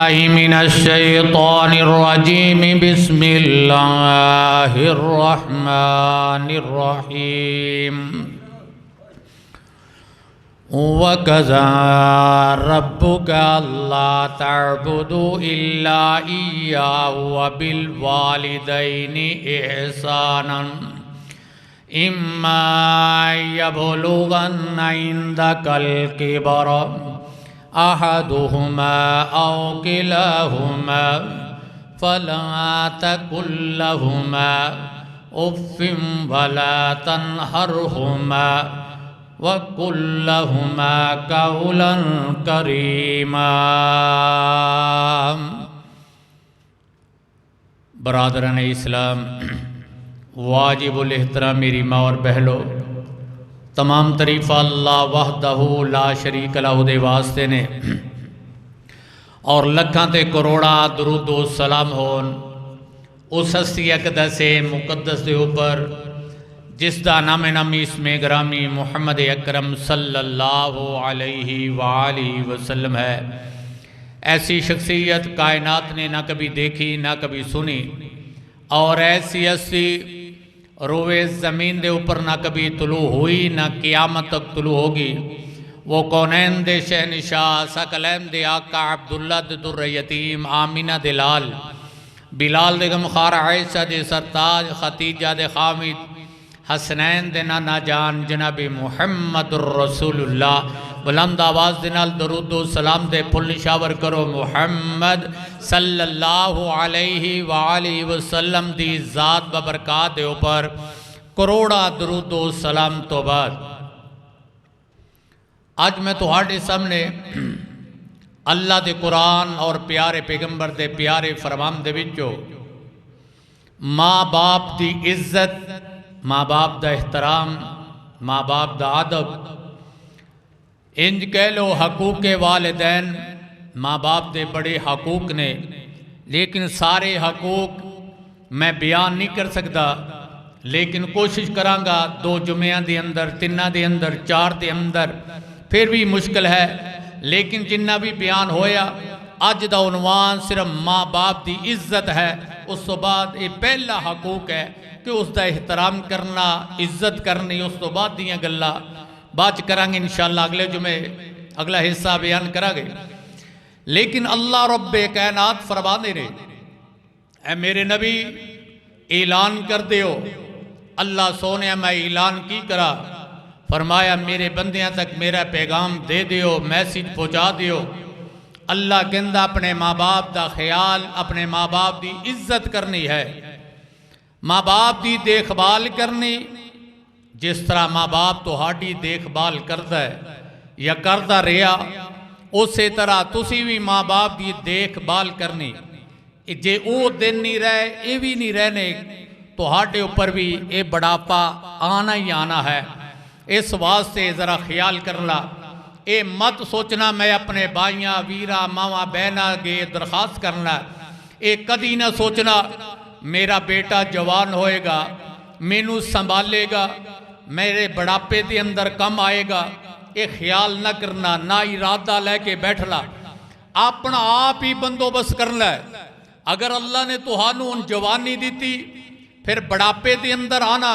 من الشيطان الرجيم بسم الله الرحمن الرحيم وَقَضَى رَبُّكَ أَلَّا تَعْبُدُوا إِلَّا إِيَّاهُ وَبِالْوَالِدَيْنِ إِحْسَانًا إِمَّا يَبْلُغَنَّ عِندَكَ الْكِبَرَ أحدهما أو كلاهما فلا تقل لهما أف ولا تنهرهما وقل لهما قولا كريما۔ برادران اسلام، واجب الاحترام میری ماں اور بہنوں، تمام تعریف اللہ وحدہ لا شریک لہ دے واسطے نے، اور لکھاں تے کروڑا درود و سلام ہون اس ہستی اقدس مقدس دے اوپر جس دا نام نامی اسم گرامی محمد اکرم صلی اللہ علیہ وآلہ وسلم ہے۔ ایسی شخصیت کائنات نے نہ کبھی دیکھی نہ کبھی سنی، اور ایسی ہستی روئے زمین دے اوپر نہ کبھی طلوع ہوئی نہ قیامت تک طلوع ہوگی۔ وہ کونین دے شہنشاہ، ثقلین دے آقا، عبداللہ دے در یتیم، آمینہ دے لال، بلال دے غمخوار، عائشہ دے سرتاج، خدیجہ دے خامد، حسنین دے نانا جان جناب محمد الرسول اللہ۔ بلند آواز دے نال درود و سلام دے پھل نشاور کرو محمد صلی اللہ علیہ وآلہ وسلم دی ذات ببرکات دے اوپر کروڑا درود و سلام تو بعد آج میں تہاڈے سامنے اللہ دے قرآن اور پیارے پیغمبر دے پیارے فرمان دے وچوں ماں باپ دی عزت، ماں باپ دا احترام، ماں باپ دا ادب، انج کہہ لو حقوق والدین، ماں باپ دے بڑے حقوق نے، لیکن سارے حقوق میں بیان نہیں کر سکتا، لیکن کوشش کرانگا دو جمعہ دے اندر، تینہ دے اندر، چار دے اندر، پھر بھی مشکل ہے، لیکن جنہ بھی بیان ہویا اج دا عنوان صرف ماں باپ دی عزت ہے۔ اس تو بعد یہ پہلا حقوق ہے کہ اس دا احترام کرنا، عزت کرنی، اس تو بعد دیاں گلہ بات کرانگے انشاءاللہ اگلے جمعے اگلا حصہ بیان کرا گے۔ لیکن اللہ رب کائنات فرمانے نے، اے میرے نبی اعلان کر دیو۔ اللہ سونے میں اعلان کی کرا، فرمایا میرے بندیاں تک میرا پیغام دے دیو، میسیج پہنچا دیو۔ اللہ کہندہ اپنے ماں باپ دا خیال، اپنے ماں باپ دی عزت کرنی ہے، ماں باپ دی دیکھ بھال کرنی، جس طرح ماں باپ تو ہاڈی دیکھ بھال کرتا ہے یا کردہ رہا، اسی طرح تسی بھی ماں باپ دی دیکھ بھال کرنی۔ جے او دن نہیں رہے، اے بھی نہیں رہنے، تو ہاڈے اوپر بھی اے بڑھاپا آنا ہی آنا ہے۔ اس واسطے ذرا خیال کرنا، اے مت سوچنا میں اپنے بھائیاں، ویرا، ماما، بہنا کے درخواست کرنا، اے کدی نہ سوچنا میرا بیٹا جوان ہوئے گا، مینو سنبھالے گا، میرے بڑھاپے دے اندر کم آئے گا، یہ خیال نہ کرنا، نہ ارادہ لے کے بیٹھنا، اپنا آپ ہی بندوبست کرنا ہے۔ اگر اللہ نے تہانوں ان جوانی دیتی، پھر بڑھاپے دے اندر آنا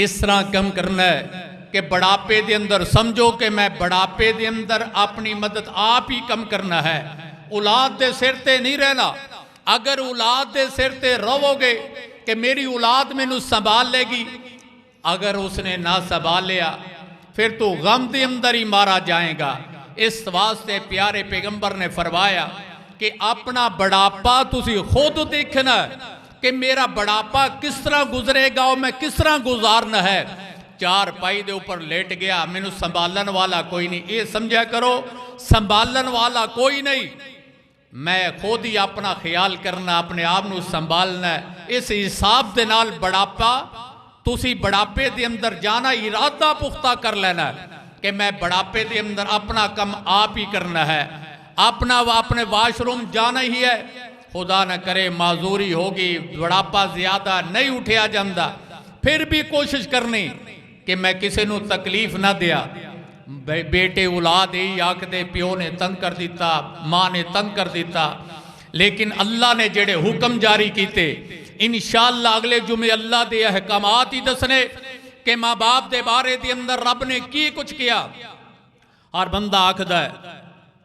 اس طرح کم کرنا ہے کہ بڑھاپے دے اندر سمجھو کہ میں بڑھاپے دے اندر اپنی مدد آپ ہی کم کرنا ہے۔ اولاد دے سر تے نہیں رہنا۔ اگر اولاد دے سر تے رو گے کہ میری اولاد میں نو سنبھال لے گی، اگر اس نے نہ سنبھال لیا پھر تو غم دے اندر ہی مارا جائے گا۔ اس واسطے پیارے پیغمبر نے فرمایا کہ اپنا بڑھاپا تسی خود دیکھنا ہے کہ میرا بڑھاپا کس طرح گزرے گا اور میں کس طرح گزارنا ہے۔ چار پائی دے اوپر لیٹ گیا، میں نو سنبھالن والا کوئی نہیں، یہ سمجھا کرو سنبھالن والا کوئی نہیں، میں خود ہی اپنا خیال کرنا، اپنے آپ نو سنبھالنا ہے۔ اس حساب دے نال بڑھاپا تسی بڑھاپے دے اندر جانا ارادہ پختہ کر لینا ہے کہ میں بڑھاپے دے اندر اپنا کم آپ ہی کرنا ہے، اپنے واش روم جانا ہی ہے۔ خدا نہ کرے معذوری ہوگی، بڑھاپا زیادہ نہیں اٹھیا جاندہ، پھر بھی کوشش کرنی کہ میں کسی نو تکلیف نہ دیا، بیٹے اولاد یہی آکھدے پیو نے تنگ کر دیتا ماں نے تنگ کر دیتا، لیکن اللہ نے جڑے حکم جاری کیتے انشاءاللہ اگلے جمعے اللہ دے احکامات ہی دسنے کہ ماں باپ دے بارے دے اندر رب نے کی کچھ کیا۔ اور بندہ آکھدا ہے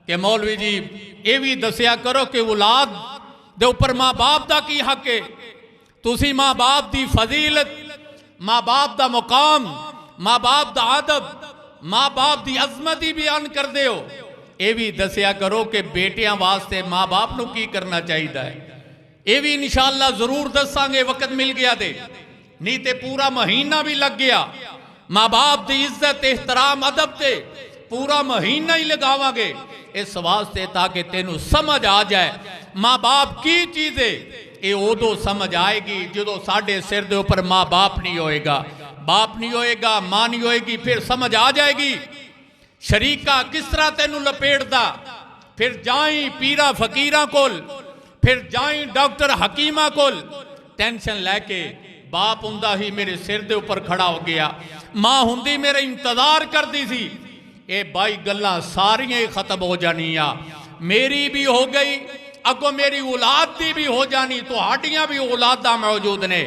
کہ مولوی جی یہ بھی دسیا کرو کہ اولاد دے اوپر ماں باپ دا کی حق ہے، تسی ماں باپ دی فضیلت، ماں باپ دا مقام، ماں باپ دا ادب، ماں باپ دی عظمت ہی بیان کر دے ہو، یہ بھی دسیا کرو کہ بیٹیاں واسطے ماں باپ نو کی کرنا چاہیے ہے۔ یہ بھی انشاءاللہ ضرور دساں گے وقت مل گیا دے، نہیں تے پورا مہینہ بھی لگ گیا ماں باپ دی عزت احترام ادب تے پورا مہینہ ہی لگاواں گے اس واسطے تاکہ تینوں سمجھ آ جائے ماں باپ کی چیزیں۔ یہ ادو سمجھ آئے گی جدو ساڈے سر دے اوپر ماں باپ نہیں ہوئے گا، باپ نہیں ہوئے گا، ماں نہیں ہوئے گی، پھر سمجھ آ جائے گی شریکہ کس طرح تینوں لپیٹ دا، پھر جائیں پیرا فقیرہ کول، پھر جائیں ڈاکٹر حکیمہ کول، ٹینشن لے کے باپ ہندہ ہی میرے سر دے اوپر کھڑا ہو گیا، ماں ہندی میرے انتظار کر دی تھی، اے بھائی گلاں ساریاں ختم ہو جانیاں، میری بھی ہو گئی اگو میری اولاد دی بھی ہو جانی، تو ہاڑیاں بھی اولادہ موجود نے،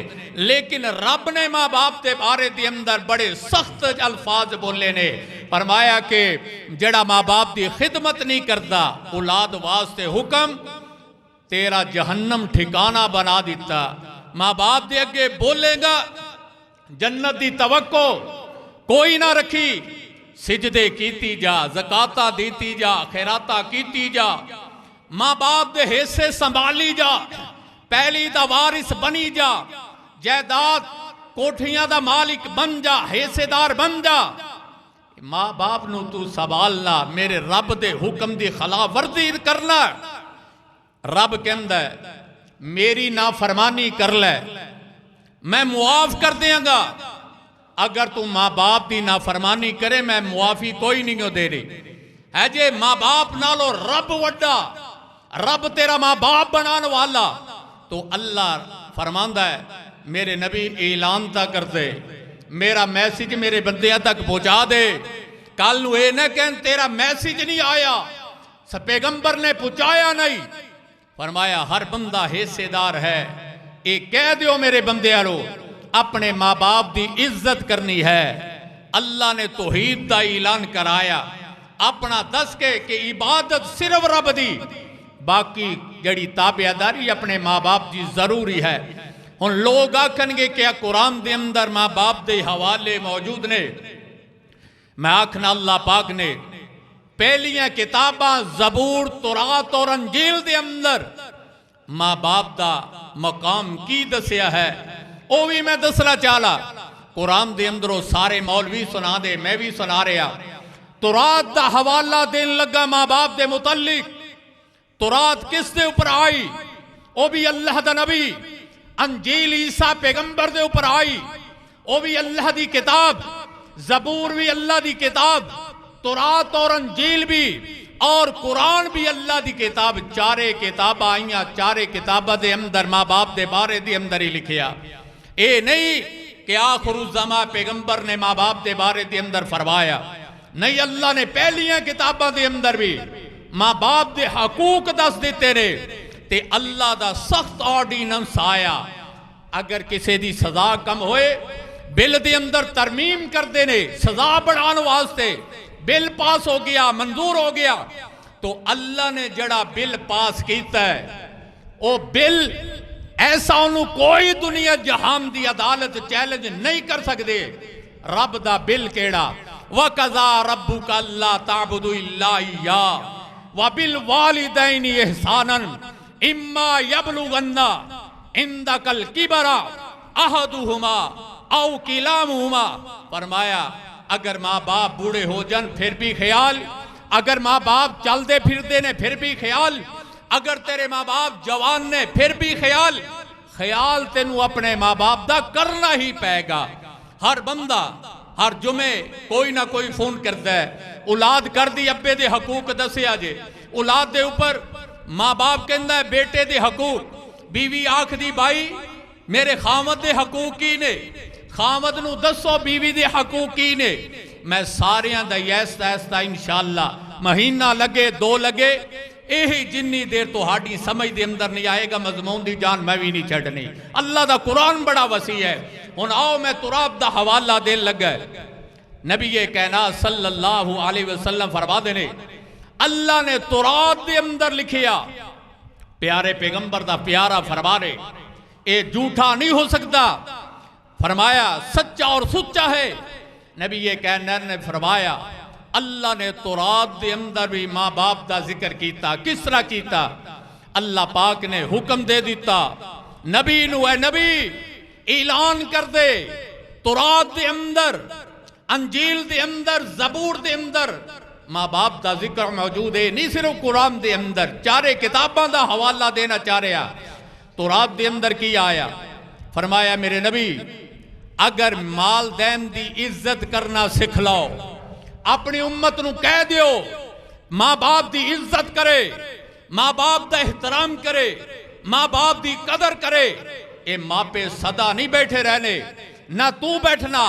لیکن رب نے ماں باپ دے بارے دے اندر بڑے سخت الفاظ بولے نے، فرمایا کہ جڑا ماں باپ دی خدمت نہیں کرتا اولاد واسطے حکم تیرا جہنم ٹھکانہ بنا دیتا۔ ماں باپ دے اگے بولے گا جنت دی توقع کوئی نہ رکھی، سجدے کیتی جا، زکاتہ دیتی جا، خیراتہ کیتی جا، ماں باپ دے حصے سنبھالی جا، پہلی دا وارث بنی جا، جائیداد کوٹھیاں دا مالک بن جا، حصے دار بن جا، ماں باپ نو تو سنبھالنا، میرے رب دے حکم دی خلاف ورزی کرنا، رب کہندا ہے میری نافرمانی کر لے میں معاف کر دیاں گا، اگر تو ماں باپ دی نافرمانی کرے میں معافی کوئی نہیں ہو دے رہی ہے جے ماں باپ نالو رب وڈا، رب تیرا ماں باپ بنان والا، تو اللہ فرماندا ہے میرے نبی اعلان تا کر دے، میرا میسیج میرے بندیاں تک پہنچا دے، کل نو اے نہ کہن تیرا میسیج نہیں آیا، پیغمبر نے پہنچایا نہیں، فرمایا ہر بندہ حصے دار ہے، ایک کہہ دیو میرے بندیاں اپنے ماں باپ دی عزت کرنی ہے۔ اللہ نے توحید دا اعلان کرایا، اپنا دس کے کہ عبادت صرف رب دی، باقی جڑی تابعداری اپنے ماں باپ دی ضروری ہے۔ ان لوگ آکھن گے کہ قرآن دے اندر ماں باپ دے حوالے موجود نے، میں آکھنا اللہ پاک نے پہلیاں کتاباں زبور تورات اور انجیل دے اندر ماں باپ دا مقام کی دسیا ہے، او بھی میں دسنا چاہلا، قرآن دے اندروں سارے مولوی سنا دے میں بھی سنا رہا، تورات دا حوالہ دین لگا ماں باپ دے متعلق، تورات کس دے اوپر آئی؟ او بھی اللہ دا نبی، انجیل عیسیٰ پیغمبر دے اوپر آئی، او بھی اللہ دی کتاب، زبور بھی اللہ دی کتاب، تورات اور انجیل بھی اور قرآن بھی اللہ دی کتاب، چارے کتاب آئیاں، چارے کتابہ دے اندر ماں باپ دے بارے دے اندر ہی لکھیا، اے نہیں کہ آخر الزمان پیغمبر نے ماں باپ دے بارے دے اندر فرمایا، نہیں اللہ نے پہلیاں کتابہ دے اندر بھی ماں باپ دے حقوق دس دیتے رہے، تے اللہ دا سخت آرڈیننس آیا، اگر کسی دی سزا کم ہوئے بل دے اندر ترمیم کر دینے سزا بڑھان واسطے، بل پاس ہو گیا منظور ہو گیا، تو اللہ نے جڑا بل پاس کیتا ہے او بل ایسا انہوں کوئی دنیا جہان دی عدالت چیلنج نہیں کر سکتے، رب دا بل کیڑا وَقَضَى رَبُّكَ أَلَّا تَعْبُدُوا إِلَّا إِيَّاهُ وَبِالْوَالِدَيْنِ إِحْسَانًا إِمَّا يَبْلُغَنَّ عِندَكَ الْكِبَرَ أَحَدُهُمَا أَوْ كِلَاهُمَا، فرمایا اگر ماں باپ بوڑھے ہو جن پھر بھی خیال، اگر ماں باپ چل دے پھر دے نے پھر بھی خیال، اگر تیرے ماں باپ جوان نے پھر بھی خیال، خیال تینوں اپنے ماں باپ دا کرنا ہی پائے گا۔ ہر بندہ ہر جمعے کوئی نہ کوئی فون کرتا ہے، اولاد کر دی ابے دے حقوق دسے آجے، اولاد دے اوپر ماں باپ کہندہ ہے بیٹے دے حقوق، بیوی آکھ دی بھائی میرے خامد دے حقوق کی نے، خامد نو دسو بیوی دے حقوق کی نے، میں ساریاں دا ایستا ایستا انشاءاللہ مہینہ لگے 2 لگے یہی جنی دیر تو ہاڑی سمجھ دے اندر نہیں آئے گا مضمون دی جان میں بھی نہیں چھڑنی اللہ دا قرآن بڑا وسیع ہے ہن آؤ میں تراب دا حوالہ دے لگا نبی کائنات صلی اللہ علیہ وسلم فرما دینے اللہ نے تراب دے اندر لکھیا پیارے پیغمبر دا پیارا فرما رہے اے جھوٹا نہیں ہو سکتا فرمایا سچا اور سچا ہے نبی کائنات نے فرمایا اللہ نے تورات دے اندر بھی ماں باپ دا ذکر کیتا کس طرح کیتا اللہ پاک نے حکم دے دیتا نبی نو اے نبی اعلان کر دے تورات دے اندر انجیل دے اندر زبور دے اندر ماں باپ دا ذکر موجود ہے نہیں صرف قرآن دے اندر چارے کتاباں دا حوالہ دینا چاہ رہا تورات دے اندر کی آیا فرمایا میرے نبی اگر مال دین دی عزت کرنا سکھ لاؤ اپنی امت نو کہہ دیو ماں باپ دی عزت کرے ماں باپ دا احترام کرے ماں باپ دی قدر کرے اے ماں پہ صدا نہیں بیٹھے رہنے نہ تو بیٹھنا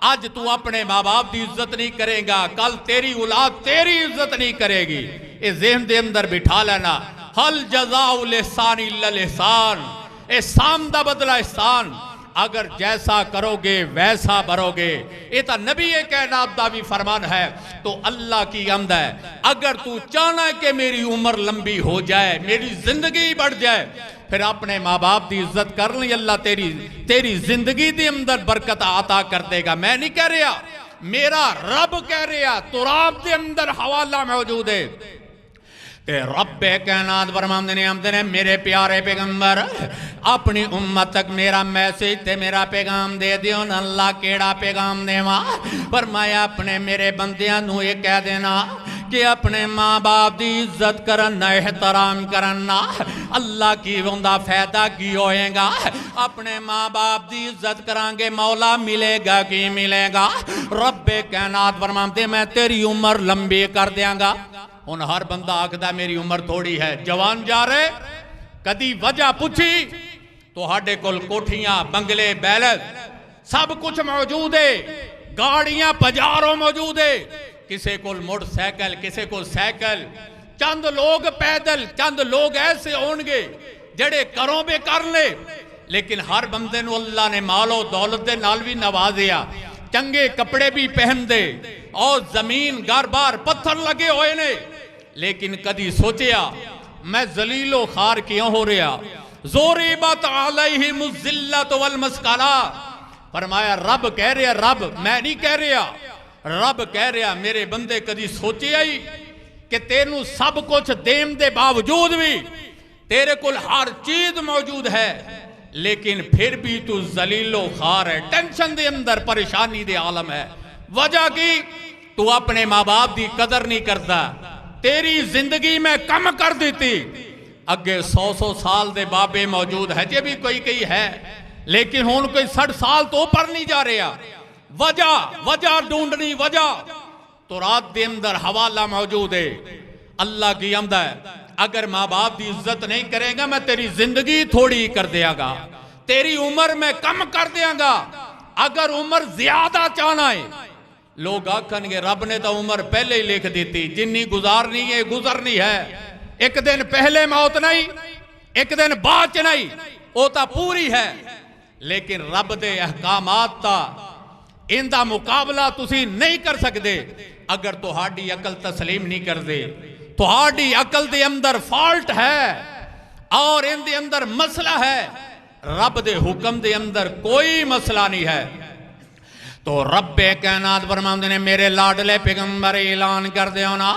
آج تو اپنے ماں باپ دی عزت نہیں کرے گا کل تیری اولاد تیری عزت نہیں کرے گی اے ذہن دے اندر بٹھا لینا حل جزاء الاحسان الا الاحسان احسان دا بدلہ احسان اگر جیسا کرو گے ویسا بھرو گے یہ تو نبی کائنات دا بھی فرمان ہے تو اللہ کی حمد ہے اگر تو چاہنا ہے کہ میری عمر لمبی ہو جائے میری زندگی بڑھ جائے پھر اپنے ماں باپ دی عزت کر لیں اللہ تیری زندگی دے اندر برکت عطا کر دے گا میں نہیں کہہ رہا میرا رب کہہ رہا تراب دے اندر حوالہ موجود ہے کہ رب کائنات فرماندے نے میرے پیارے پیغمبر اپنی امت تک میرا میسیج تے میرا پیغام دے دیو نا اللہ کیڑا پیغام دے ماں فرمایا اپنے میرے بندیاں نو یہ کہہ دینا کہ اپنے ماں باپ دی عزت کرنا احترام کرنا اللہ کی وندہ فیدہ کی ہوئے گا اپنے ماں باپ دی عزت کرانگے مولا ملے گا کی ملے گا رب کائنات فرماندے میں تیری عمر لمبی کر دیاں گا ان ہر بندہ آکھدا میری عمر تھوڑی ہے جوان جا رہے کدی وجہ پوچھی تو ہاڑے کل کوٹھیاں بنگلے بیلت سب کچھ موجود ہے گاڑیاں پجاروں موجود ہے کسے کل موٹر سائیکل کسے کل سائیکل چند لوگ پیدل چند لوگ ایسے ہونگے جڑے کروں بے کر لے لیکن ہر بندے نو اللہ نے مال و دولت دے نال بھی نوازیا چنگے کپڑے بھی پہن دے اور زمین گھر بار پتھر لگے ہوئے نے لیکن کدی سوچیا میں ذلیل و خار کیوں ہو رہا ضربت علیہم الذلۃ والمسکنہ فرمایا رب کہہ رہا رب میں نہیں کہہ رہا رب کہہ رہا میرے بندے کدی سوچے آئی کہ تینوں سب کچھ دیم دے باوجود بھی تیرے کل ہر چیز موجود ہے لیکن پھر بھی تو ذلیل و خار ہے ٹینشن دے اندر پریشانی دے عالم ہے وجہ کی تو اپنے ماں باپ دی قدر نہیں کرتا تیری زندگی میں کم کر دیتی اگے 100 سال دے بابے موجود ہے جے بھی کوئی کئی ہے لیکن ہون کوئی 60 سال تو اوپر نہیں جا رہا وجہ ڈھونڈنی وجہ تو رات دے اندر حوالہ موجود ہے اللہ کی حمد ہے اگر ماں باپ دی عزت نہیں کرے گا میں تیری زندگی تھوڑی کر دیا گا تیری عمر میں کم کر دیا گا اگر عمر زیادہ چاہنا ہے لوگ آکھن گے رب نے تو عمر پہلے ہی لکھ دیتی جنی گزارنی ہے گزرنی ہے ایک دن پہلے موت نہیں ایک دن بعد نہیں وہ تا پوری ہے لیکن رب دے احکامات تا ان دا مقابلہ تسی نہیں کر سکتے اگر تو ہاڑی عقل تسلیم نہیں کر دے تو ہاڑی عقل دے اندر فالٹ ہے اور ان دے اندر مسئلہ ہے رب دے حکم دے اندر کوئی مسئلہ نہیں ہے تو رب کائنات فرماندے نے میرے لاڈلے پیغمبر اعلان کر دے ہونا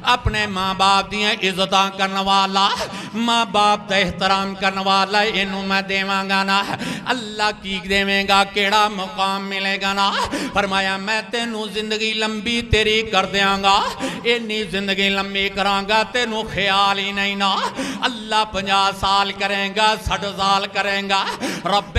اپنے ماں باپ دیاں عزتاں کرنے والا ماں باپ دا احترام کرنے والا انہوں میں دیواں گا نا اللہ کی دیویں گا کیڑا مقام ملے گا نا فرمایا میں تینوں زندگی لمبی تیری کر دیاں گا انی زندگی لمبی کراں گا تینوں خیال ہی نہیں نا اللہ 50 سال کریں گا 60 سال کریں گا رب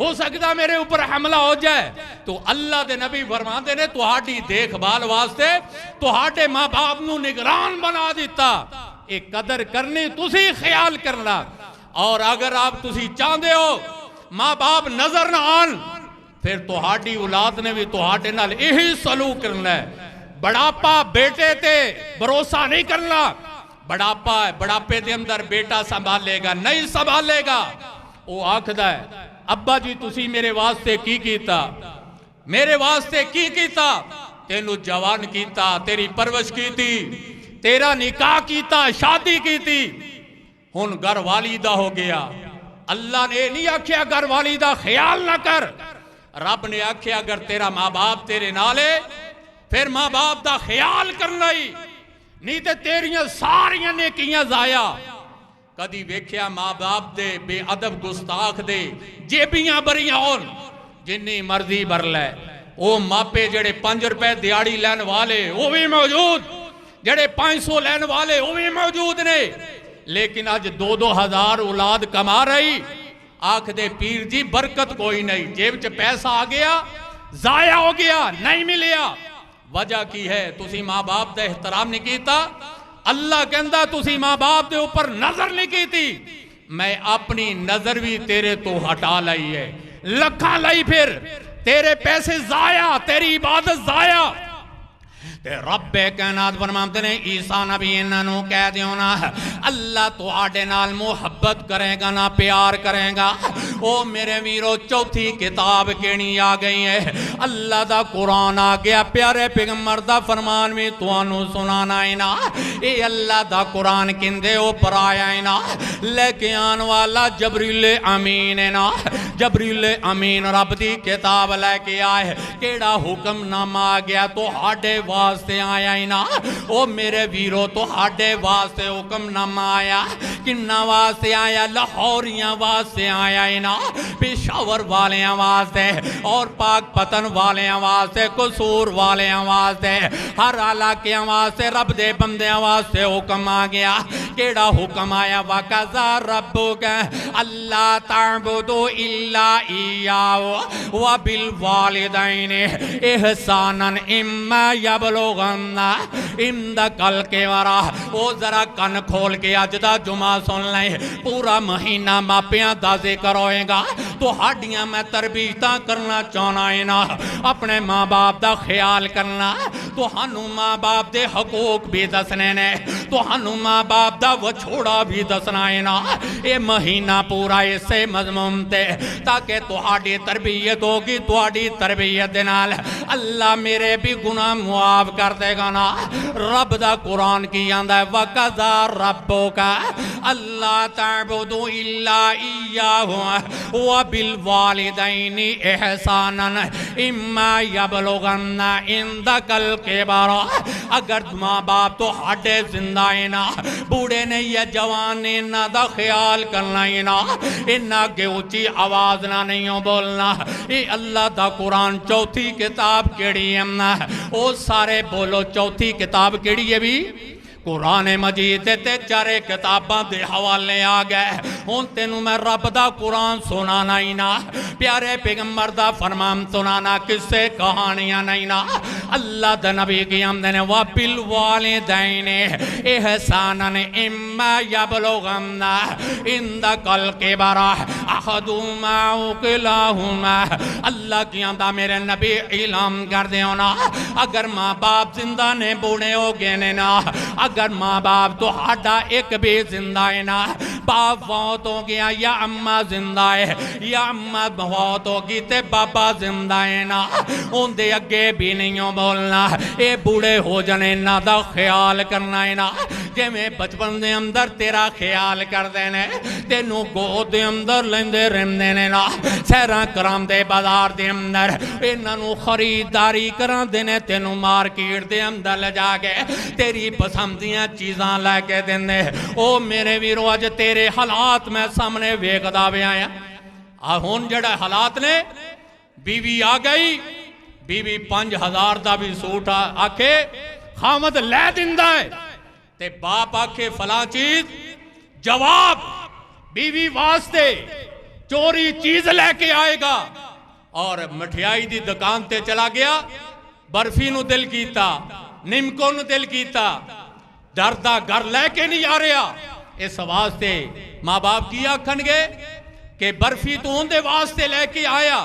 ہو سکتا میرے اوپر حملہ ہو جائے. تو اللہ دے نبی فرماتے نے تہاڈی دیکھ بھال واسطے تہاڈے ماں باپ نو نگران بنا دیتا. ایک قدر کرنی تسی خیال کرنا. اور اگر آپ تسی چاہتے ہو ماں باپ نظر نہ آن پھر تہاڈی اولاد نے بھی تہاڈے نال یہی سلوک کرنا ہے. بڑھاپا بیٹے تے بھروسہ نہیں کرنا. بڑھاپا ہے, بڑھاپے دے اندر بیٹا سنبھالے گا نہیں سنبھالے گا. وہ آکھدا ہے ابا جی تسی میرے واسطے کی کیتا, میرے واسطے کی کیتا, تینو جوان کیتا, تیری پرورش کیتی, تیرا نکاح کیتا, شادی کیتی, ہن گھر والیدہ ہو گیا. اللہ نے نہیں آکھیا گھر والیدہ خیال نہ کر, رب نے آکھیا اگر تیرا ماں باپ تیرے نالے پھر ماں باپ دا خیال کرنا ہی نہیں تے تیریاں ساریاں نیکیاں ضائع. کدی ویکھیا ماں باپ دے بے ادب گستاخ دے جیبیاں بریاں ہون جنی مرضی بر لے. او ماپے جڑے 5 روپے دیاڑی لین والے وہ بھی موجود, جڑے 500 لین والے وہ بھی موجود نے, لیکن آج 2-2 ہزار اولاد کما رہی. آنکھ دے پیر جی برکت کوئی نہیں, جیب چ پیسہ آ گیا ضائع ہو گیا نہیں ملیا. وجہ کی ہے تسی ماں باپ دا احترام نہیں کیتا. اللہ کہندا تسی ماں باپ دے اوپر نظر نہیں کیتی, میں اپنی نظر بھی تیرے تو ہٹا لائی ہے. لکھاں لائی پھر تیرے پیسے ضائع, تیری عبادت ضائع. تے رب کائنات فرماتے نے عیسیٰ نبی انہوں کہہ دیو نا اللہ تو آڈے نال محبت کرے گا نا پیار کرے گا. او میرے ویرو چوتھی کتاب کینی آ گئی ہے, اللہ دا قرآن آ گیا. پیارے پیغمبر دا فرمان بھی توانو سنانا ہے نا. اے اللہ دا قرآن کندے اوپر آیا ہے نا, لے کے آن والا جبریل امین ہے نا. جبریل امین رب دی کتاب لے کے آئے, کیڑا حکم نامہ آ گیا تو ہاڈے واسطے آیا ہی نا. او میرے ویرو تو ہاڈے واسطے حکم نامہ آیا, کنہ واسطے آیا, لاہوریاں واسطے آیا ہی نا, پشاور والیاں واسطے اور پاک پتن والیاں واسطے, قصور والیاں واسطے, ہر علاقیاں واسطے, رب دے بندیاں واسطے حکم آ گیا. کیڑا حکم آیا وَقَضَىٰ رَبُّكَ أَلَّا تَعْبُدُوا إِلَّا إِيَّاهُ وَبِالْوَالِدَيْنِ إِحْسَانًا إِمَّا يَبْلُغَنَّ عِندَكَ الْكِبَرَ. او ذرا کن کھول کے اج دا جمعہ سن لیں, پورا مہینہ ماپیاں دا ذکر ہوئے گا. تو ہاڈیاں میں تربیتاں کرنا چاہنا ہے نا, اپنے ماں باپ دا خیال کرنا. تو ہنو ماں باپ دے حقوق بھی دسنے نے, تو ہنو ماں باپ دا وچھوڑا بھی دسنا ہے نا. اے مہینہ پورا اسے مضمون تے تاکہ تہاڈی تربیت ہوگی, تہاڈی تربیت دے نال اللہ میرے بھی گناہ معاف کر دے گا نا. رب دا قرآن کی آندا ہے وَقَضَىٰ رَبُّكَ أَلَّا تَعْبُدُوا إِلَّا إِيَّاهُ وَبِالْوَالِدَيْنِ إِحْسَانًا إِمَّا يَبْلُغَنَّ عِندَكَ الْكِبَرَ. اگر ماں باپ تو ہڈے زندہ ہے نا, بوڑھے نے یا جوان نے نہ دا خیال کرنا ہے نا, انہا کے اونچی آواز نہ نہیں بولنا. اے اللہ دا قرآن چوتھی کتاب کیڑی ہے نا, او سارے بولو چوتھی کتاب کیڑی ہے بھی قرآن مجید تے چارے کتاباں دے حوالے آ گئے. ہون تینوں میں رب دا قرآن سنانا ہی نا, پیارے پیغمبر دا فرمان سنانا, کسے کہانیاں نہیں نا. اللہ دا نبی کی آمدن وَبِالْوَالِدَيْنِ إِحْسَانًا إِمَّا يَبْلُغَنَّ عِندَكَ الْكِبَرَ أَحَدُهُمَا أَوْ كِلَاهُمَا. اللہ کی آمدہ میرے نبی اعلان کر دیو نا, اگر ماں باپ زندہ نے بوڑھے ہو گئے نے نا, اگر ماں باپ تو ہڈا ایک بھی زندہ ہے نا, باپ فوت ہو گیا یا اماں زندہ ہے, یا اماں فوت ہو گئی تے بابا زندہ ہے نا, ان دے اگے بھی نہیں بولنا. اے بوڑھے ہو جانے نا دا خیال کرنا ہے نا, جے میں بچپن دے اندر تیرا خیال کر دینے, تینوں گود دے اندر لیندے رہنے نے نا, سیران کرام دے بازار دے اندر, انہوں خریداری کران دینے, تینوں مارکیٹ دے اندر لے جا کے تیری پسندیاں چیزاں لے کے دینے. او میرے ویرو اج تیرے حالات میں سامنے ویکھ دا بھی آیا. ہون جڑا حالات نے, بیوی آ گئی, بیوی 5000 دا بھی سوٹ آکھے خامد لے دندہ ہے, تے باپ آکھے فلاں چیز, جواب بیوی واسطے چوری چیز لے کے آئے گا اور مٹھیائی دی دکان تے چلا گیا برفی نو دل کیتا نمکو نو دل کیتا ڈردا گھر لے کے نہیں آ رہا اس واسطے ماں باپ کی آکھن گے کہ برفی تو اندے واسطے لے کے آیا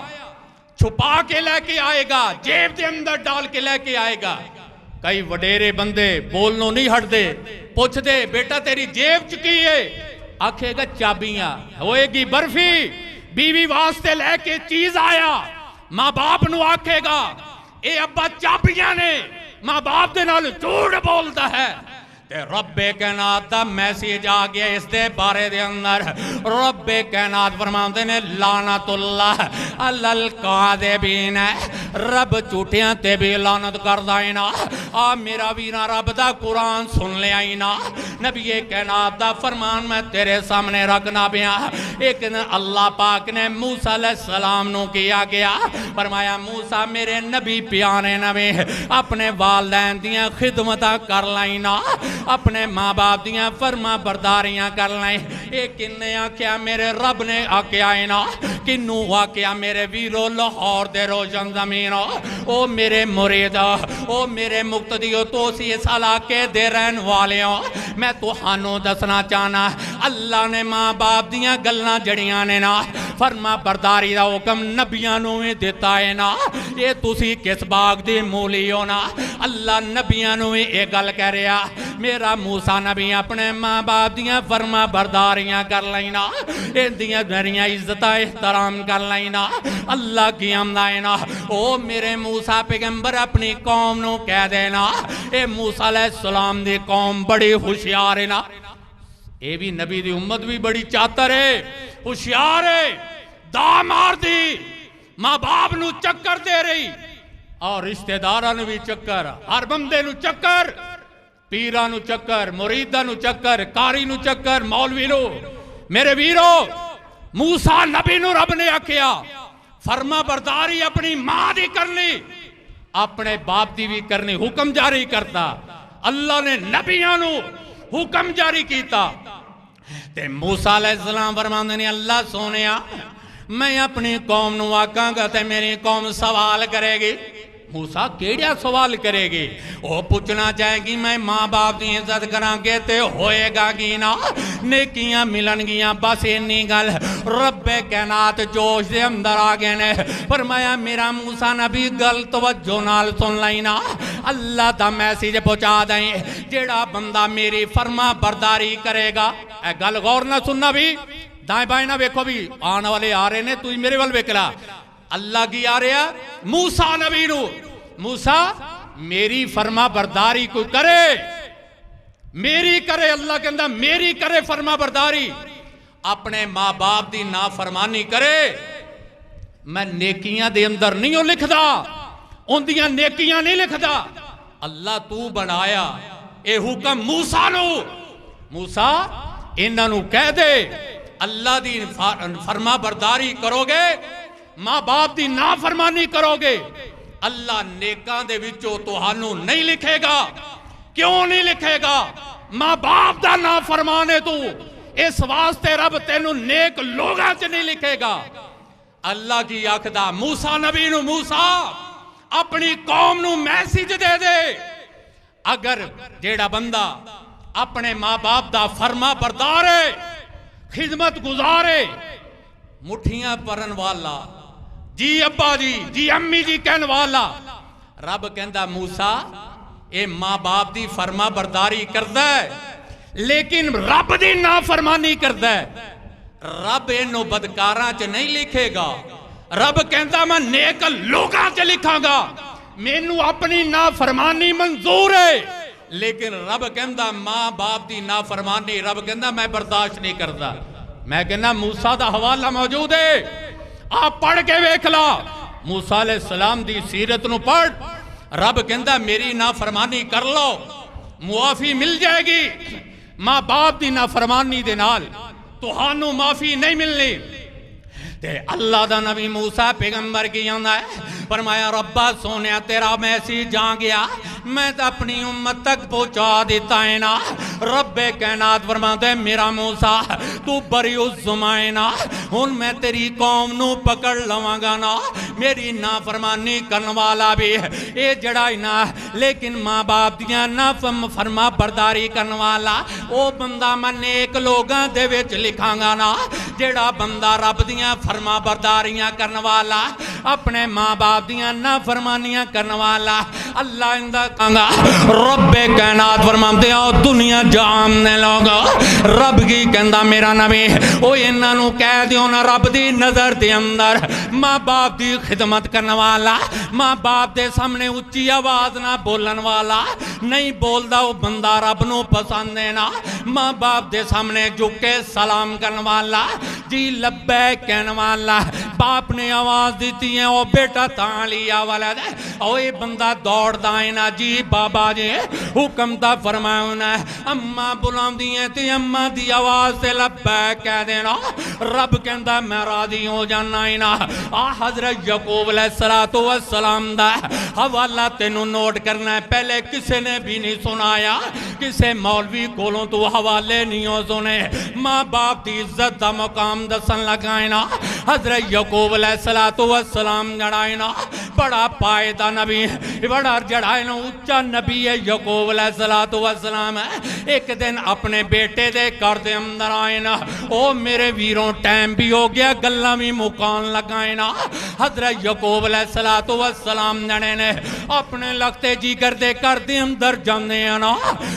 چھپا کے لے کے آئے گا جیب دے اندر ڈال کے لے کے آئے گا کئی وڈیرے بندے بولنوں نہیں ہٹ دے پوچھ دے بیٹا تیری جیب چکی ہے آکھے گا چابیاں ہوئے گی برفی بیوی واسطے لے کے چیز آیا ماں باپ نو آکھے گا اے ابا چابیاں نے ماں باپ دے نال جھوٹ بولتا ہے تے رب کائنات دا میسیج آ گیا اس دے بارے دے اندر رب کائنات فرماندے نے لعنت اللہ علی الکاذبین رب جھوٹیاں تے بھی لعنت کردا ہے نا آ میرا ویرا رب دا قرآن سن لے آئی نا نبی کائنات دا فرمان میں تیرے سامنے رکھنا پیا ایک دن اللہ پاک نے موسیٰ علیہ السلام نو کیا گیا فرمایا موسیٰ میرے نبی پیارے نبی اپنے والدین دیاں خدمتاں کر لائیں نا اپنے ماں باپ دیاں فرما برداریاں کر لائیں ایک کنے آکیا میرے رب نے آکیا نا کنو آکیا میرے ویرو لاہور دے روشن زمینو او میرے مریدو او میرے مقتدیو تو سی اس علاقے دے رہن والیوں میں تو ہانو دسنا چاہنا اللہ نے ماں باپ دیاں گلنا جڑیاں نے نا فرما برداری دا حکم نبیانوں میں دیتا ہے نا یہ تسی کس باغ دی مولی ہو نا اللہ نبیانوں میں ایک گل کہہ رہا میرا موسیٰ نبی اپنے ماں باپ دیاں فرما برداریاں کر لینا ان دیاں دریاں عزت احترام کر لینا اللہ کی امدائنا او میرے موسیٰ پیغمبر اپنی قوم نو کہہ دینا اے موسیٰ علیہ السلام دی قوم بڑی ہوشیار ہے نا اے بھی نبی دی امت بھی بڑی چاتر ہے ہوشیار ہے دا مار دی ماں باپ نو چکر دے رہی اور رشتہ داراں نو بھی چکر ہر بندے نو چکر پیراں نو چکر مریداں نو چکر کاری نو چکر مولوی نو میرے ویرو موسیٰ نبی نو رب نے آکھیا فرما برداری اپنی ماں دی کرنی اپنے باپ دی بھی کرنی حکم جاری کرتا اللہ نے نبیاں نو حکم جاری کیتا تے موسیٰ علیہ السلام فرماندے نے اللہ سونیا میں اپنی قوم نو آکاں گا تے میری قوم سوال کرے گی موسیٰ کیڑیا سوال کرے گی وہ پوچھنا چاہے گی میں ماں باپ دی عزت کراں گے تے ہوئے گا گی نا نیکیاں ملن گیاں بس انی گل رب کائنات جوش دے اندر آگے نے فرمایا میرا موسیٰ نبی گل توجہ نال سن لینا اللہ دا میسیج پہنچا دیں جیڑا بندہ میری فرما برداری کرے گا اے گل غور نہ سننا بھی دائیں بائیں نہ بیکھو بھی آنے والے آ رہے نے تو میرے وال بیکلا اللہ کی آ رہا موسیٰ نبی نو موسیٰ میری فرما برداری کو کرے میری کرے اللہ کے اندر میری کرے فرما برداری اپنے ماں باپ دی نافرمانی کرے میں نیکیاں دے اندر نہیں ہوں لکھ دا ان دیاں نیکیاں نہیں لکھ دا اللہ تو بنایا اے حکم موسیٰ نو موسیٰ انہاں نو کہہ دے اللہ دی فرما برداری کرو گے ماں باپ دی نافرمانی کرو گے اللہ نیکاں دے وچوں تہانوں نہیں لکھے گا کیوں نہیں لکھے گا ماں باپ دا نافرمانے تو اس واسطے رب تینوں نیک لوگاں چ نہیں لکھے گا اللہ کی آکھدا موسیٰ نبی نو موسیٰ اپنی قوم نو میسیج دے دے اگر جیڑا بندہ اپنے ماں باپ دا فرما بردار ہے خدمت گزارے مٹھیاں پرن والا جی ابا جی امی جی کہن والا رب کہندا موسیٰ اے ماں باپ دی فرما برداری کردا ہے لیکن رب دی نافرمانی کردا ہے رب انہوں بدکاراں چ نہیں لکھے گا رب کہندا میں نیک لوگاں چ لکھاں گا مینوں اپنی نافرمانی منظور ہے لیکن رب کہندا ماں باپ دی نافرمانی رب کہندا میں برداشت نہیں کردا میں کہنا موسیٰ دا حوالہ موجود ہے آپ پڑھ کے ویکھلا موسیٰ علیہ السلام دی سیرت نو پڑھ رب کہندا میری نافرمانی کر لو معافی مل جائے گی ماں باپ دی نافرمانی دے نال تہانوں معافی نہیں ملنی تے اللہ دا نبی موسیٰ پیغمبر کی آندا ہے فرمایا ربا سونیا تیرا میسیج جا گیا میں تو اپنی امت تک پہنچا دیتا ہے نا. رب کائنات فرماتا ہے میرا موسیٰ تو بری الزمائے نا, ہن میں تیری قوم نو پکڑ لواں گا نا, میری نافرمانی کرن والا بھی اے جڑا ہی نا, لیکن ماں باپ دیاں نا فرما برداری کرن والا او بندہ میں نیک لوگاں دے وچ لکھاں گا نا. جڑا بندہ رب دیاں فرما برداریاں کرن والا, اپنے ماں باپ دیاں نا فرمانیاں کرن والا, اللہ اندہ کہاں رب کائنات فرماتے ہیں دنیا جام نے لوگا. رب کی کہندہ میرا نبی او انہاں نو کہہ دیو نا رب دی نظر دے اندر ماں باپ دی خدمت کرن والا, ماں باپ دے سامنے اچھی آواز نہ بولن والا نہیں بولدا او بندہ رب نو پسند ہے نا. ماں باپ دے سامنے جھکے سلام کرن والا, جی لبیک کہن والا, باپ نے آواز دیتی ہے او بیٹا تاں لیا والا دے, او اے بندہ دوڑ دائنا جی بابا جی حکم تا فرماؤنا, اماں بلان دیئے تی اماں دی آواز سے لبیک کہہ دینا. رب کہندہ میں راضی ہو جانا اینا. حضرت یعقوب علیہ السلام دا حوالہ تینوں نوٹ کرنا ہے, پہلے کسے نے بھی نہیں سنایا, کسے مولوی کولوں تو حوالے نہیں ہو سنے. ماں باپ دی عزت دا مقام دسن لگائنا. حضرت یعقوب علیہ السلام جڑائنا بڑا پائدہ نبی, بڑا جڑائنا اچھا نبی ہے یعقوب علیہ السلام. ایک دن اپنے بیٹے دے کر دے اندر آئینا, او میرے ویروں ٹائم بھی ہو گیا گلہ بھی مکان لگائینا. حضرت یعقوب علیہ السلام جڑے نے اپنے لگتے جی کر دے اندر جانے آنا,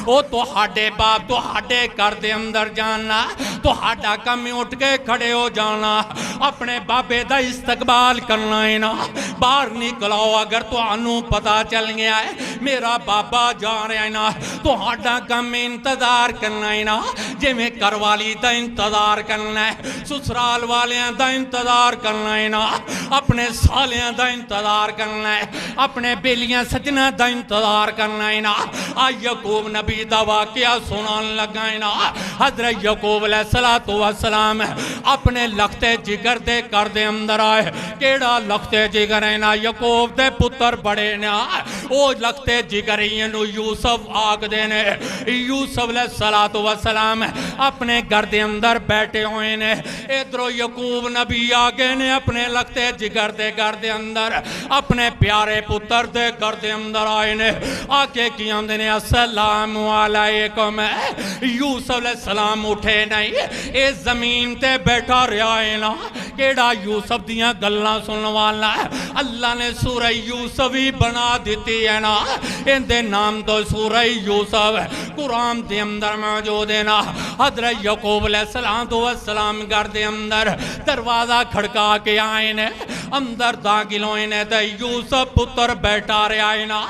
او تو ہاڑے باپ تو ہاڑے کر دے اندر جانا, تو ہاڑا کمی اٹھ کے کھڑے ہو جانا, اپنے بابے دا استقبال کرنا ہے نا. باہر نکلاؤ اگر تو انو پتا چل گیا ہے میرا بابا جا رہا ہے نا, تو ہاڑا کم انتظار کرنا ہے نا. جے میں کروالی دا انتظار کرنا ہے, سسرال والیاں دا انتظار کرنا ہے نا, اپنے سالیاں دا انتظار کرنا ہے, اپنے بیلیاں سجنہ دا انتظار کرنا ہے نا. یعقوب نبی دا واقعہ سنان لگا ہے نا. حضرت یعقوب علیہ السلام اپنے لختے جگر دے کر دے اندر آئے. کیڑا لختے جگر ہے نا, یعقوب دے پتر بڑے نا, او لختے جگر اینو یوسف آگ دینے. یوسف علیہ السلام اپنے گھر دے اندر بیٹھے ہوئے نے, ادھرو یعقوب نبی آگے نے اپنے لختے جگر دے گھر دے اندر اپنے پیارے پتر دے گھر دے اندر آئے نے. آکے کی آندے نے السلام علیکم. یوسف علیہ السلام اٹھے نہیں, اے زمین تے بیٹھا رہا ہے نا. کیڑا یوسف دیاں گلنا سننے والا ہے, اللہ نے سورہ یوسف ہی بنا دیتی ہے نا. ان دے نام تو سورہ یوسف قرآن دے اندر موجود ہے نا. حضرت یعقوب علیہ السلام گھر دے اندر دروازہ کھڑکا کے آئے نے, اندر داخل ہوئے نے, تے یوسف پتر بیٹھا رہا ہے نا.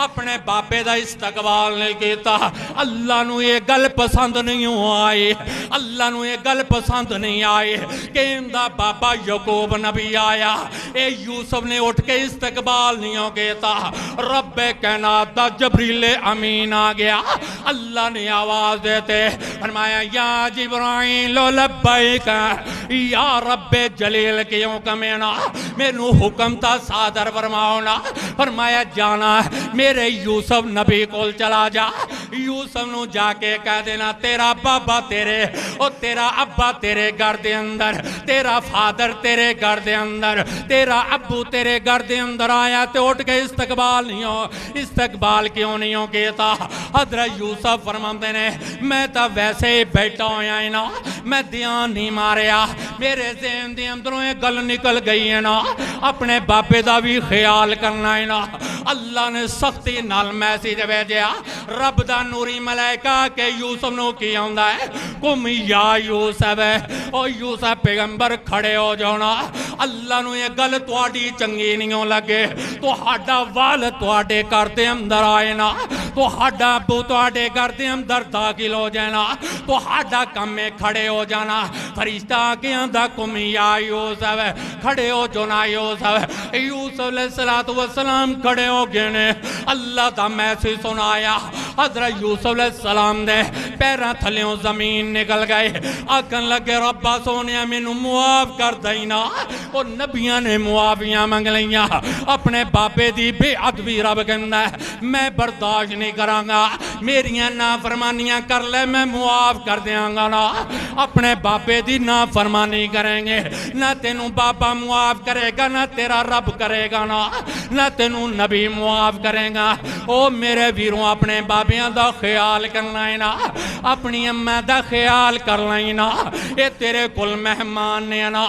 اپنے باپے دا استقبال نہیں کیتا. اللہ نو یہ گل پسند نہیں آئی, اللہ نو یہ گل پسند نہیں آئی کہ اندہ بابا یعقوب نبی آیا. اے یوسف نے اٹھ کے استقبال نہیں کیتا. رب کائنات دا جبریل امین آ گیا. اللہ نے آواز دیتے فرمایا یا جبرائیل لبیک یا رب جلیل کیوں کمینا, میرے حکم تا صادر فرماؤنا. فرمایا جانا میرے یوسف نبی کول چلا جا. یوسف نو جا کے کہہ دینا تیرا بابا تیرے اور تیرا ابا تیرے گھر دے اندر, تیرا فادر تیرے گھر دے اندر, تیرا ابو تیرے گھر دے اندر آیا. تے اٹھ کے استقبال نہیں ہو, استقبال کیوں نہیں ہو کہتا. حضرت یوسف فرماتے نے میں تا ویسے ہی بیٹھا ہویا ہے نا, میں دھیان نہیں ماریا, میرے ذہن دے اندروں یہ گل نکل گئی ہے نا, اپنے باپے دا بھی خیال کرنا ہے نا. اللہ نے سختی نال میسیج بھیجیا. رب دا نوری ملائکہ کہ یوسف نو کی آندا ہے کم یا یوسف ہے, او یوسف پیغمبر کھڑے ہو جانا. اللہ نو یہ گل تواڈی چنگی نہیں لگے تو ہاڈا وال تواڈے گھر دے اندر آئے نا, تو ہاڈا ابو تواڈے گھر دے اندر داخل ہو جانا, تو ہاڈا کم میں کھڑے ہو جانا. فرشتہ کے آندا کم یا یوسف ہے, کھڑے ہو جانا یوسف. یوسف علیہ السلام کھڑے ہو گئے نے. اللہ دا میسیج سنایا حضرت یوسف علیہ السلام دے پیران تھلیوں زمین نکل گئے آکن لگے ربا سونیا مینوں معاف کر دینا اور نبیاں نے معافیاں منگ لیاں اپنے بابے دی بے ادبی رب کہندا ہے میں برداشت نہیں کراں گا میریاں نافرمانیاں کر لے میں معاف کر دیاں گا نا اپنے بابے دی نافرمانی کریں گے نہ تینوں بابا معاف کرے گا نہ تیرا رب کرے گا نہ تینوں نبی معاف کرے گا او میرے ویروں اپنے بابیاں دا خیال کرنا ہے نا اپنی اماں دا خیال کرنا ہے نا اے تیرے کل مہمان نے نا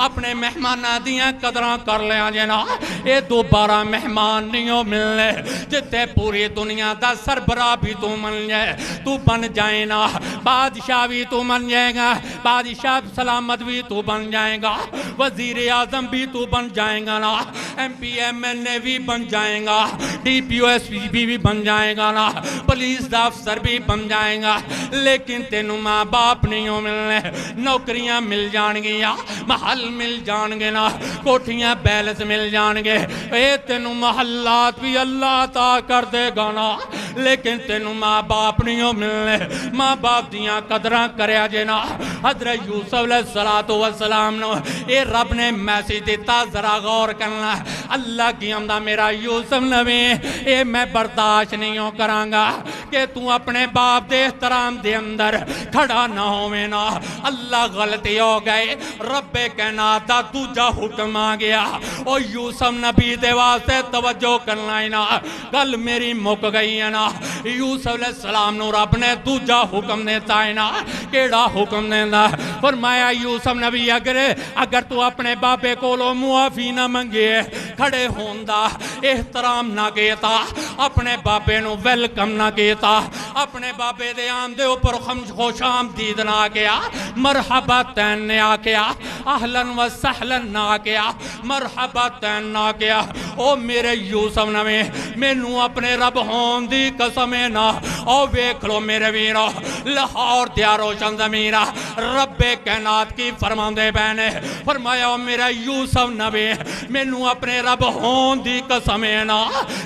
اپنے مہماناں دیاں قدراں کر لیا جے نا اے دوبارہ مہمان نہیں ہو ملنے جتے پوری دنیا دا سربراہ بھی تو من جائے تو بن جائے نا بادشاہ بھی تو بن جائے گا بادشاہ سلامت بھی تو بن جائے گا وزیر اعظم بھی تو بن جائے گا نا ایم پی ایم این اے بھی بن جائے گا D P O S P بھی بن جائے گا نا پولیس دا افسر بھی بن جائے گا لیکن تینوں ماں باپ نہیں ہو ملنے نوکریاں مل جان گیا محل مل جان گے نا کوٹھیاں بیلس مل جان گے اے تینوں محلات بھی اللہ عطا کر دے گا نا لیکن تینوں ماں باپ نہیں ہو ملنے ماں باپ دیاں قدراں کریا جے نا حضرت یوسف علیہ السلام نو اے رب نے میسیج دیتا ذرا غور کرنا اللہ کی حمدہ میرا یوسف نبی اے میں برداشت نہیں ہو کرانگا کہ تو اپنے باپ دے احترام دے اندر کھڑا نہ ہوئے نا اللہ غلطی ہو گئے رب کائنات دا دوجا حکم آ گیا او یوسف نبی دے واسطے توجہ کرنا ہے نا گل میری مک گئی ہے نا یوسف علیہ السلام نو رب نے دوجا حکم دیتا ہے نا کیڑا حکم دینا فرمایا یوسف نبی اگر تو اپنے باپے کو لو معافی نہ منگے کھڑے ہوندہ احترام نہ کیتا اپنے باپے نو ویلکم نہ کیتا اپنے باپے دے آمدے اوپر خوش آمدید نہ کیا مرحبا تین نے آکیا اہلن و سہلن نہ کیا مرحبا تین نہ کیا او میرے یوسف نوے مینوں اپنے رب ہون دی قسمیں نہ او بیک لو میرے ویرو لاہور دیا روشن زمینہ رب کائنات کی فرماندے بہنے فرمایا میرا یوسف نبی مینوں اپنے رب ہون دی قسمیں نا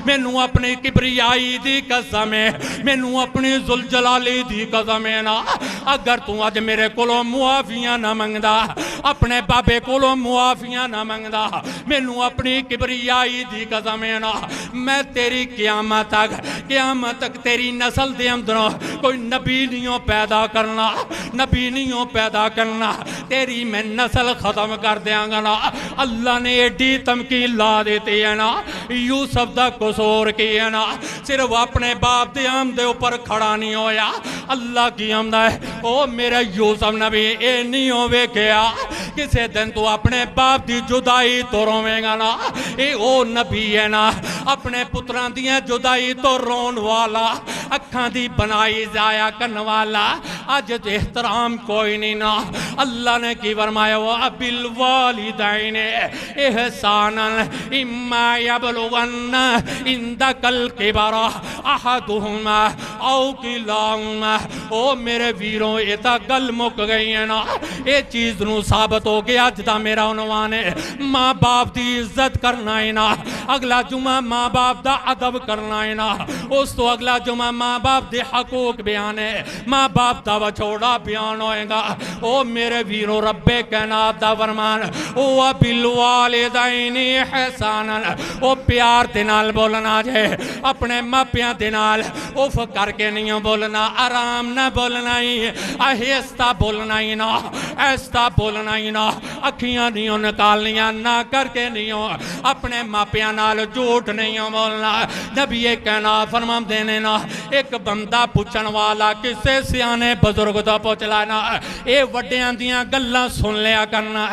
مینوں اپنی کبریائی دی قسمیں مینوں اپنی ذوالجلالی دی قسمیں نا اگر تو اج میرے کولوں معافیاں نہ منگدا اپنے بابے کولوں معافیاں نہ منگدا مینوں اپنی کبریائی دی قسمیں نا میں تیری قیامت تک تیری نسل دے اندروں کوئی نبی نہیں پیدا کرنا نبی نہیں پیدا کرنا تیری میں نسل ختم کر دیاں گا نا اللہ نے ایڈی تمکین لا دیتی ہے نا یوسف دا قصور کی ہے نا صرف اپنے باپ دے آمدے اوپر کھڑا نہیں ہویا اللہ کی حمد ہے او میرا یوسف نبی اے نہیں ہوئے کیا کسے دن تو اپنے باپ دی جدائی تو رویں گا نا اے او نبی ہے نا اپنے پتران دیاں جدائی تو رون والا اکھاں دی بنائی ضائع کرن والا آج احترام کوئی نہیں نا اللہ نے کی فرمایا وَبِالْوَالِدَيْنِ إِحْسَانًا إِمَّا يَبْلُغَنَّ عِندَكَ الْكِبَرَ أَحَدُهُمَا أَوْ كِلَاهُمَا او میرے ویروں یہ تا گل مک گئی ہے نا یہ چیز نو ثابت ہو گیا جدا میرا عنوان ہے ماں باپ دی عزت کرنا ہے نا اگلا جمعہ ماں باپ دا ادب کرنا ہے نا اس تو اگلا جمعہ ماں باپ دے حقوق بیان ہے ماں باپ دا وچھوڑا بیان ہوئے گا او میرے ویروں رب کائنات دا فرمان او بالوالدین احسانا او پیار دے نال بولنا جے اپنے ماپیاں دے نال اوف کر کے نہیں بولنا آرام نہ بولنا ہی آہستہ بولنا ہی نا ایستا بولنا ہی نا اکھیاں نہیں نکالنیاں نہ کر کے نہیں اپنے ماپیاں نال جھوٹ نہیں بولنا نبی کائنات فرمان دینے نا ایک بندہ پوچھن والا کسے سیانے بزرگ دا پوچھ لانا اے وڈیاں دیاں گلاں سن لیا کرنا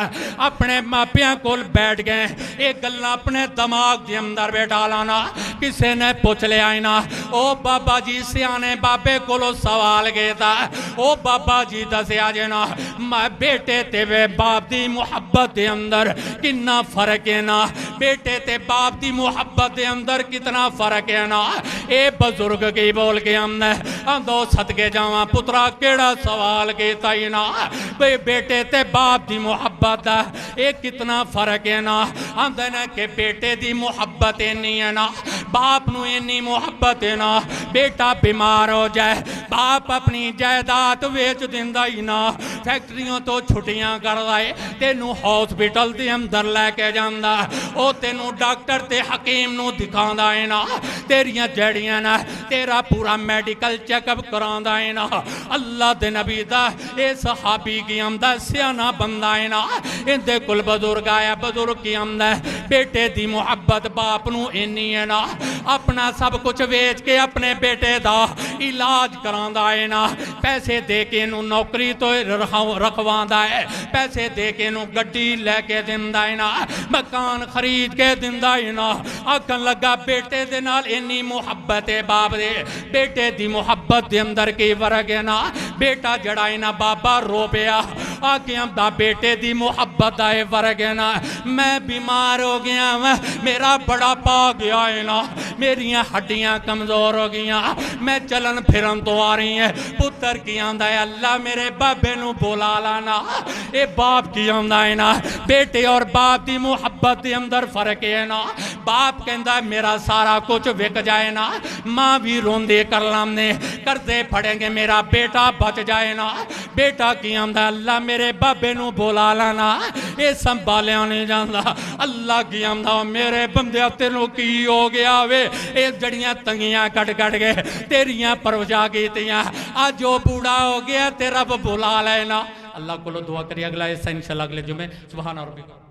اپنے ماپیاں کول بیٹھ گئے اے گلاں اپنے دماغ دے اندر بیٹھا لانا کسے نے پوچھ لیا نا او بابا جی سیانے بابے کولو سوال گئے تھا او بابا جی دسیا جنا میں بیٹے تے وے باپ دی محبت دے اندر کنا فرق ہے نا بیٹے تے باپ دی محبت دے اندر کتنا فرق ہے نا اے بزرگ کی بول کے ہم نے اندو صدقے جاواں پترا کیڑا سوال کیتا ہی نا بیٹے تے باپ دی محبت اے کتنا فرق ہے نا اندے نا کہ بیٹے دی محبت نہیں ہے نا باپ نو اینی محبت ہے نا بیٹا بیمار ہو جائے باپ اپنی جائیداد ویچ دیندا ہی نا فیکٹریوں تو چھٹیاں کر رہے تینوں ہاسپٹل دے اندر لے کے جاندا او تینوں ڈاکٹر تے حکیم نو دکھاندا ہے نا تیریاں جڑیاں نا تیرا پورا میڈیکل چیک اپ کراندا ہے نا اللہ دے نبی دا اے صحابی کی آمدہ سیانہ بندہ ہے نا ان دے کل بزرگ آیا بزرگ کی آمدہ بیٹے دی محبت باپ نو اینی ہے نا اپنا سب کچھ ویچ کے اپنے بیٹے دا علاج کراندا ہے نا پیسے دے کے نو نوکری تو رکھواندا ہے پیسے دے کے نو گڈی لے کے دندا ہے نا مکان خرید کے دندا ہے نا آکھن لگا بیٹے دے نال اینی محبت ہے باپ دے بیٹے دی محبت دے اندر کی ورگ ہے نا بیٹا جڑا ہے نا بابا رو پیا آکے ہم دا بیٹے دی محبت دا ہے ورگ ہے نا میں بیمار ہو گیا میرا بڑا پا گیا ہے نا میریاں ہڈیاں کمزور ہو گیا میں چلن پھرن تو آ رہی ہیں پتر کی آندہ ہے اللہ میرے بابے نو بولا لانا اے باپ کی آندہ ہے نا بیٹے اور باپ دی محبت دی اندر فرق ہے نا باپ کہندہ ہے میرا سارا کچھ وک جائے نا ماں بھی روندے کر لامنے کرتے پڑیں گے میرا بیٹا بچ جائے نا بیٹا کی آندہ اللہ میرے بابے نو بولا لانا اے سنبھالے آنے جاندہ اللہ کی آمدہ میرے بندے تینوں کی ہو گیا وے اے جڑیاں تنگیاں کٹ کٹ گئے تیریاں پروجا گیتیاں آج جو بوڑا ہو گیا تیرا بولا لینا اللہ کو دعا کری اگلا ایسا انشاءاللہ اگلے جمعے سبحان ربک